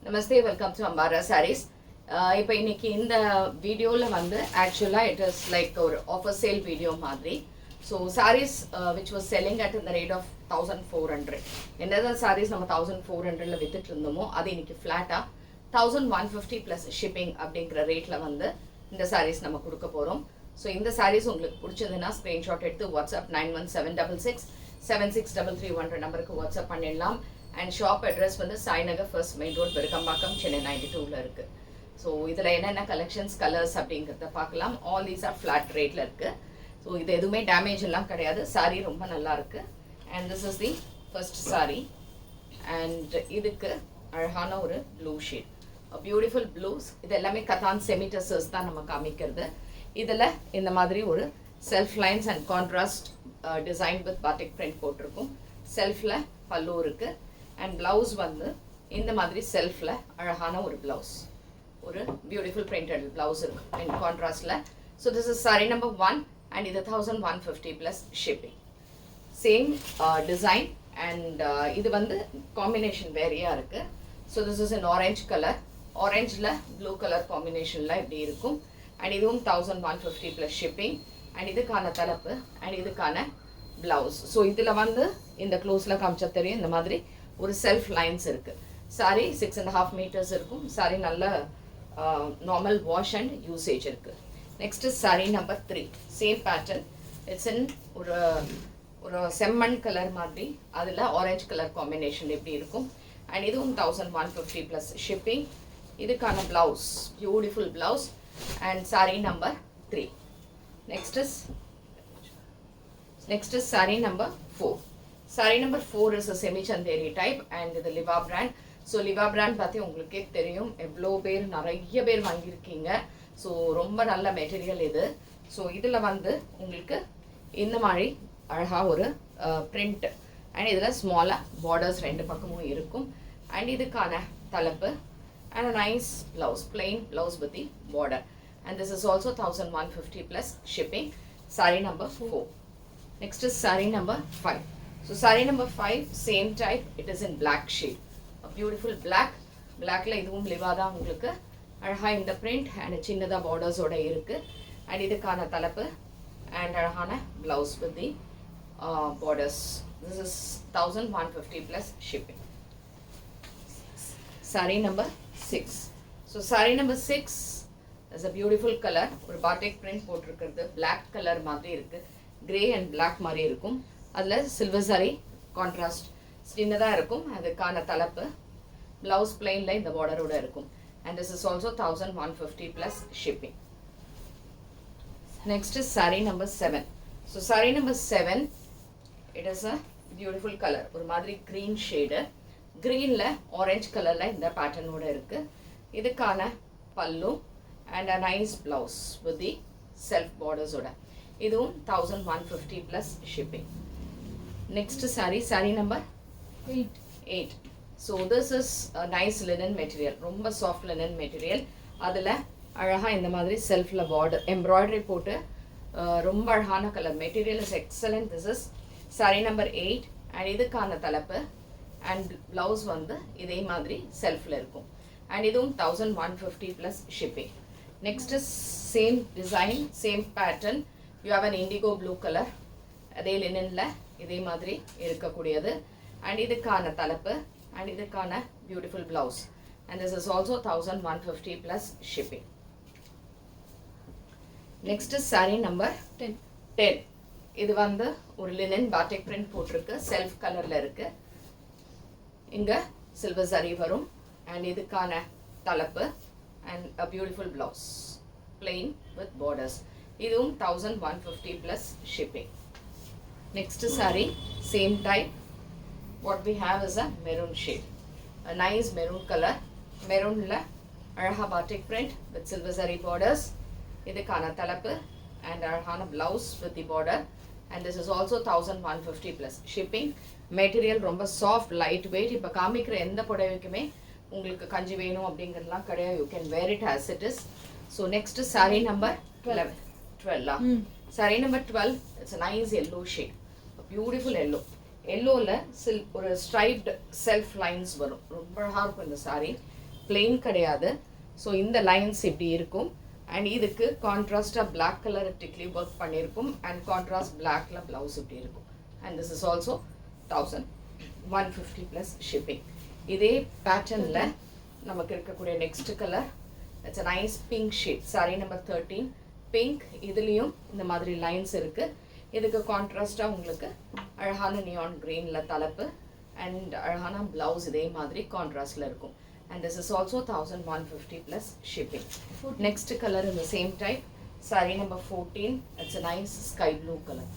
Namaste, welcome to Ambara Sarees. இப்போ இன்னைக்கு இந்த வீடியோவில் வந்து ஆக்சுவலாக இட் இஸ் லைக் ஒரு ஆஃபர் சேல் வீடியோ மாதிரி. So sarees which was selling at இந்த ரேட் ஆஃப் 1400. என்னதான் சாரீஸ் நம்ம 1400ல வித்துட்டு இருந்தோமோ அது இன்னைக்கு ஃப்ளாட்டாக 1150 ப்ளஸ் ஷிப்பிங் அப்படிங்கிற ரேட்டில் வந்து இந்த சாரீஸ் நம்ம கொடுக்க போகிறோம். ஸோ இந்த சாரீஸ் உங்களுக்கு பிடிச்சதுன்னா ஸ்க்ரீன்ஷாட் எடுத்து வாட்ஸ்அப் 9176667633 நம்பருக்கு வாட்ஸ்அப் பண்ணிடலாம். அண்ட் ஷாப் அட்ரஸ் வந்து Sainagar first main road Perukkambakkam Chennai 92ல் இருக்குது. ஸோ இதில் என்னென்ன கலெக்ஷன்ஸ் கலர்ஸ் அப்படிங்கிறத பார்க்கலாம். ஆல் தீஸ் ஆர் ஃப்ளாட் ரேட்டில் இருக்குது. ஸோ இது எதுவுமே டேமேஜ் எல்லாம் கிடையாது. சாரீ ரொம்ப நல்லா இருக்குது. And this is the first sari. And இதுக்கு அழகான ஒரு ப்ளூ ஷேட், பியூட்டிஃபுல் ப்ளூஸ். இது எல்லாமே கதான் செமிடசர்ஸ் தான் நம்ம காமிக்கிறது. இதில் இந்த மாதிரி ஒரு self lines and contrast design with batik print போட்டிருக்கும். செல்ஃபில் பல்லு இருக்குது. அண்ட் ப்ளவுஸ் வந்து இந்த மாதிரி செல்ஃபில் அழகான ஒரு ப்ளவுஸ், ஒரு பியூட்டிஃபுல் பிரிண்டட் ப்ளவுஸ் இருக்குது இன் கான்ட்ராஸ்டில். So this is sari number 1 and இது 1150 ப்ளஸ் ஷிப்பிங். சேம் டிசைன் அண்ட் இது வந்து காம்பினேஷன் வேறையாக இருக்குது. So this is in orange colour, ஆரஞ்சில் ப்ளூ கலர் காம்பினேஷனில் இப்படி இருக்கும். அண்ட் இதுவும் 1150 ப்ளஸ் ஷிப்பிங். அண்ட் இதுக்கான தலைப்பு அண்ட் இதுக்கான ப்ளவுஸ். ஸோ இதில் வந்து இந்த க்ளோஸில் காமிச்சா தெரியும் இந்த மாதிரி ஒரு செல்ஃப் லைன்ஸ் இருக்குது. சாரி 6.5 மீட்டர்ஸ் இருக்கும். சாரி நல்ல நார்மல் வாஷ் அண்ட் யூசேஜ் இருக்குது. Next sorry number 3, same pattern. It's in ஒரு ஒரு செம்மண் கலர் மாதிரி, அதில் ஆரஞ்ச் கலர் காம்பினேஷன் எப்படி இருக்கும். அண்ட் இதுவும் 1150 ப்ளஸ் ஷிப்பிங். இதுக்கான blouse, beautiful blouse. And sorry number 3. Next is saree number 4. Saree number 4 is a semi chanderi type and the Liva brand. So Liva brand பத்தி உங்களுக்கே தெரியும், எவ்வளோ பேர் நிறைய பேர் வாங்கியிருக்கீங்க. ஸோ ரொம்ப நல்ல மெட்டீரியல் இது. ஸோ இதில் வந்து உங்களுக்கு இந்த மாதிரி அழகாக ஒரு பிரிண்ட் அண்ட் இதில் ஸ்மாலாக பார்டர்ஸ் ரெண்டு பக்கமும் இருக்கும். அண்ட் இதுக்கான தலைப்பு and nice blouse, plain blouse with the border. And this is also 1150 plus shipping. Saree number 4. Next is saree number 5. So saree number 5, same type. It is in black shade. A beautiful black. Blackல இதுவும் லிவாதா உங்களுக்கு அழகா இந்த print and சின்னதா borders ஓட இருக்கு. And இதுக்கான தலைப்பு and அழகான blouse with the borders. This is 1150 plus shipping. Saree number 6. So saree number 6 is a beautiful color. ஒரு batik print போட்டிருக்கிறது. black color மாதிரி இருக்கு. grey and black மாதிரி இருக்கும். அதில் silver saree contrast சின்னதாக இருக்கும். அதுக்கான தலைப்பு blouse plainல இந்த borderோட இருக்கும். And this is also 1150 plus shipping. Next is saree number 7. So saree number 7, it is a beautiful color. ஒரு மாதிரி green shade. greenல orange colorல இந்த patternோட இருக்கு. இதுக்கான பல்லு and a nice blouse with the self borders oda. Idum 1150 plus shipping. Next saree number 8. So this is a nice linen material, romba soft linen material. Adula அழகா இந்த மாதிரி செல்ஃப்ல border embroidery போட்டு ரொம்ப அழகான colour. Material is excellent. This is saree number 8 and இதுக்கான தலைப்பு and blouse வந்து இதே மாதிரி செல்ஃப்ல இருக்கும். and இதுவும் 1150 plus shipping. Next is same design, same pattern. You have an indigo blue color. அதே லினன்ல இதே மாதிரி இருக்கக்கூடியது. அண்ட் இதுக்கான தலைப்பு அண்ட் இதுக்கான beautiful blouse. And this is also 1150 plus shipping. Next is saree number 10. இது வந்து ஒரு லினன் batik print போட்டிருக்கு. செல்ஃப் கலர்ல இருக்கு. இங்க சில்வர் saree வரும். அண்ட் இதுக்கான தலைப்பு and a beautiful blouse, plain with borders. Idum 1150 plus shipping. Next saree, same type. What we have is a maroon shade, a nice maroon color. Maroon la அழகா batik print with silver saree borders. இதுக்கான தலைப்பு and அழகான blouse with the border. And this is also 1150 plus shipping. Material ரொம்ப soft, light weight. இப்ப காமிக்கிற எந்த புடவைக்குமே உங்களுக்கு கஞ்சி வேணும் அப்படிங்கிறதுலாம் கிடையாது. You can wear it as it is. So next sari number 12. Sari number 12, it's a nice yellow shade, beautiful yellow. எல்லோவில் ஒரு ஸ்ட்ரைப்டு செல்ஃப் லைன்ஸ் வரும். ரொம்ப அழகாக இருக்கும் இந்த சாரீ. plain கிடையாது. ஸோ இந்த லைன்ஸ் இப்படி இருக்கும். அண்ட் இதுக்கு கான்ட்ராஸ்டாக பிளாக் கலர் டிக்லி ஒர்க் பண்ணியிருக்கும். அண்ட் கான்ட்ராஸ்ட் பிளாக்ல ப்ளவுஸ் இப்படி இருக்கும். And this is also 1150 plus ஷிப்பிங். இதே பேட்டர்னில் நமக்கு இருக்கக்கூடிய next colour it's a nice pink shade. Sorry number 13 pink. இதுலேயும் இந்த மாதிரி லைன்ஸ் இருக்குது. இதுக்கு கான்ட்ராஸ்டாக உங்களுக்கு அழகான நியான் க்ரீனில் தலைப்பு அண்ட் அழகான ப்ளவுஸ் இதே மாதிரி கான்ட்ராஸ்டில் இருக்கும். And this is also 1150 plus shipping. Next colour இந்த same type. Sorry number 14 it's a nice sky blue colour.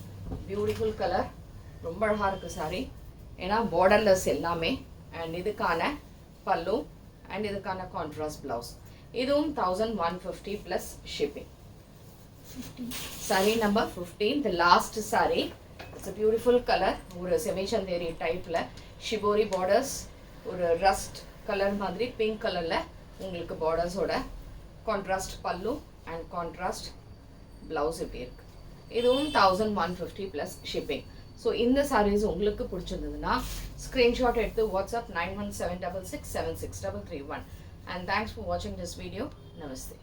Beautiful colour. ரொம்ப அழகாக இருக்குது சாரி. ஏன்னா பார்டர்லெஸ் எல்லாமே. அண்ட் இதுக்கான பல்லு அண்ட் இதுக்கான கான்ட்ராஸ்ட் ப்ளவுஸ். இதுவும் 1150 plus shipping. Saree number 15, the last saree. It's a beautiful color. ஒரு செமி சந்தேரி டைப்ல ஷிபோரி பார்டர்ஸ், ஒரு ரஸ்ட் கலர் மாதிரி பிங்க் கலர்ல உங்களுக்கு பார்டர்ஸோட கான்ட்ராஸ்ட் பல்லு அண்ட் கான்ட்ராஸ்ட் பிளவுஸ் இப்படி இருக்கு. இதுவும் 1150 ப்ளஸ் ஷிப்பிங். ஸோ இந்த சாரீஸ் உங்களுக்கு பிடிச்சிருந்ததுன்னா ஸ்க்ரீன்ஷாட் எடுத்து WhatsApp 9176676331. And thanks for watching this video. Namaste.